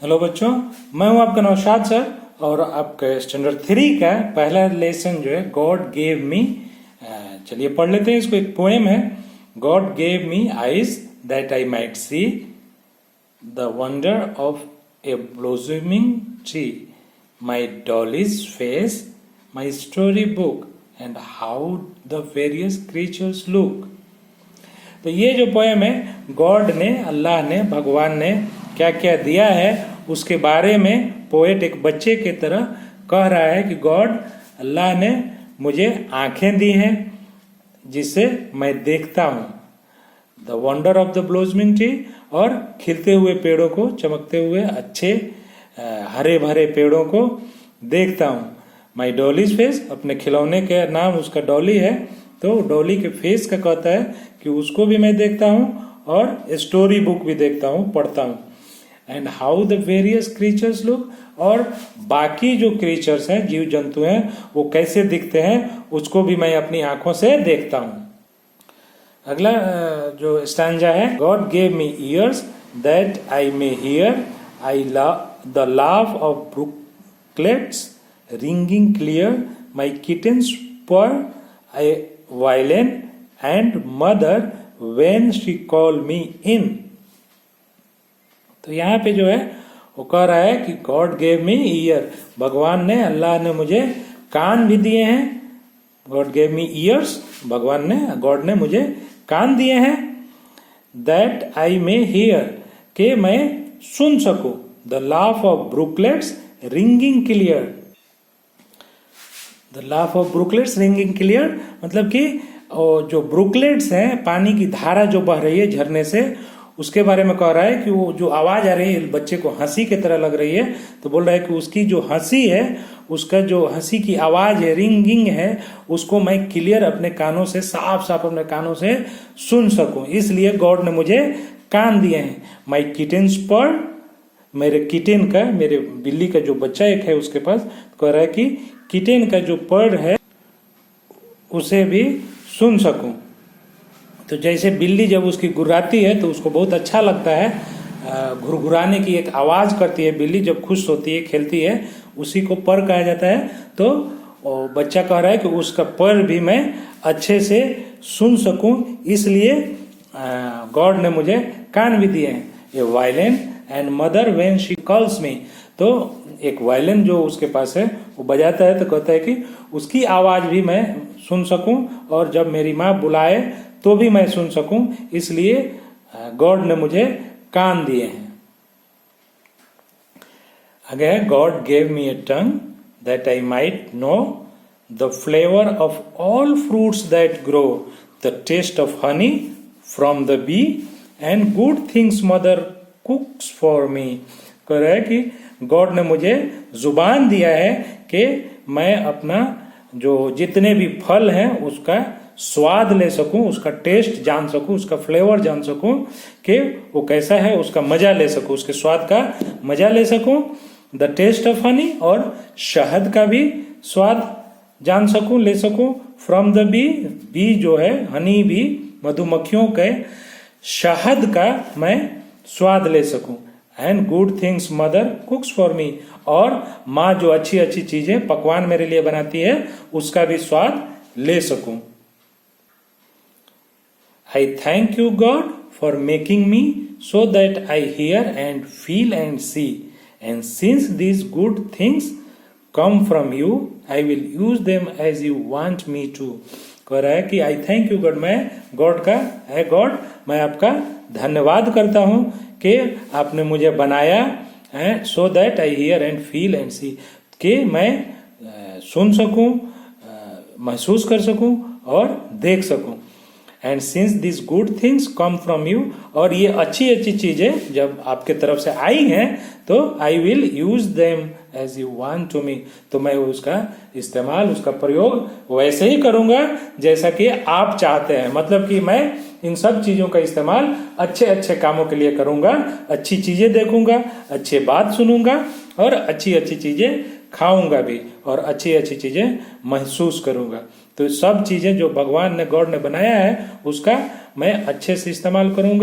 Hello बच्चों, मैं हूं आपका नौशाद सर और आपके स्टैंडर्ड 3 का पहला लेसन जो है गॉड गेव मी। चलिए पढ़ लेते हैं इसको। एक पोएम है। God gave me eyes that I might see the wonder of a blossoming tree, my dolly's face, my storybook and how the various creatures look. तो ये जो पोएम है, गॉड ने, अल्लाह ने, भगवान ने क्या क्या दिया है उसके बारे में पोएट एक बच्चे की तरह कह रहा है कि गॉड, अल्लाह ने मुझे आंखें दी हैं जिससे मैं देखता हूँ, the wonder of the blossoming tree, और खिलते हुए पेड़ों को, चमकते हुए अच्छे हरे भरे पेड़ों को देखता हूँ। माई डॉलीज फेस, अपने खिलौने के नाम उसका डॉली है, तो डॉली के फेस का कहता है कि उसको भी मैं देखता हूँ और स्टोरी बुक भी देखता हूँ, पढ़ता हूँ। And how the various creatures look, और बाकी जो क्रीचर्स हैं, जीव जंतु हैं, वो कैसे दिखते हैं उसको भी मैं अपनी आंखों से देखता हूँ। अगला जो स्टैंजा है, God gave me ears that I may hear, I love the laugh of brooklets ringing clear, my kitten's purr I violin and mother when she call me in. तो यहाँ पे जो है वो कह रहा है कि गॉड गेव मी ईयर, भगवान ने, अल्लाह ने मुझे कान भी दिए हैं। गॉड गेव मी ईयर्स, भगवान ने, गॉड ने मुझे कान दिए हैं। दैट आई मे हियर, के मैं सुन सकूं, the laugh of brooklets ringing clear. The laugh of brooklets ringing clear मतलब कि जो ब्रुकलेट्स हैं, पानी की धारा जो बह रही है झरने से, उसके बारे में कह रहा है कि वो जो आवाज आ रही है बच्चे को हंसी की तरह लग रही है, तो बोल रहा है कि उसकी जो हंसी है, उसका जो हंसी की आवाज है, रिंगिंग है, उसको मैं क्लियर अपने कानों से, साफ साफ अपने कानों से सुन सकूं, इसलिए गॉड ने मुझे कान दिए हैं। माई किटेन्स पर, मेरे किटेन का, मेरे बिल्ली का जो बच्चा एक है उसके पास, कह रहा है कि किटेन का जो पर है उसे भी सुन सकूं। तो जैसे बिल्ली जब उसकी गुर्राती है तो उसको बहुत अच्छा लगता है, घुरघुराने की एक आवाज करती है बिल्ली जब खुश होती है, खेलती है, उसी को पर कहा जाता है। तो बच्चा कह रहा है कि उसका पर भी मैं अच्छे से सुन सकूं, इसलिए गॉड ने मुझे कान भी दिए हैं। A violin and mother when she calls me, तो एक वायलिन जो उसके पास है वो बजाता है, तो कहता है कि उसकी आवाज भी मैं सुन सकूं, और जब मेरी माँ बुलाए तो भी मैं सुन सकूं, इसलिए गॉड ने मुझे कान दिए हैं। आगे है, God gave me a tongue that I might know the flavour of all fruits that grow, the taste of honey from the bee and good things mother cooks for me. कह रहा है कि गॉड ने मुझे जुबान दिया है कि मैं अपना जो जितने भी फल हैं उसका स्वाद ले सकूं, उसका टेस्ट जान सकूं, उसका फ्लेवर जान सकूं कि वो कैसा है, उसका मजा ले सकूं, उसके स्वाद का मजा ले सकूं। द टेस्ट ऑफ हनी, और शहद का भी स्वाद जान सकूं, ले सकूं। फ्रॉम द बी, बी जो है हनी बी, मधुमक्खियों के शहद का मैं स्वाद ले सकूं। And good things mother cooks for मी, और माँ जो अच्छी अच्छी चीजें, पकवान मेरे लिए बनाती है, उसका भी स्वाद ले सकूं। I thank you God for making me so that I hear and feel and see, and since these good things come from you, I will use them as you want me to। कह रहा है कि I thank you God, मैं God का है, God मैं आपका धन्यवाद करता हूँ कि आपने मुझे बनाया है, so that I hear and feel and see, कि मैं सुन सकूं, महसूस कर सकूं और देख सकूं। And since this good things come from you, और ये अच्छी अच्छी चीजें जब आपके तरफ से आई हैं तो I will use them as you want to me, तो मैं उसका इस्तेमाल, उसका प्रयोग वैसे ही करूंगा जैसा कि आप चाहते हैं। मतलब कि मैं इन सब चीजों का इस्तेमाल अच्छे अच्छे कामों के लिए करूंगा, अच्छी चीजें देखूंगा, अच्छी बात सुनूंगा, और अच्छी अच्छी चीजें खाऊंगा भी, और अच्छी अच्छी चीजें महसूस करूंगा। तो सब चीजें जो भगवान ने, गॉड ने बनाया है, उसका मैं अच्छे से इस्तेमाल करूंगा।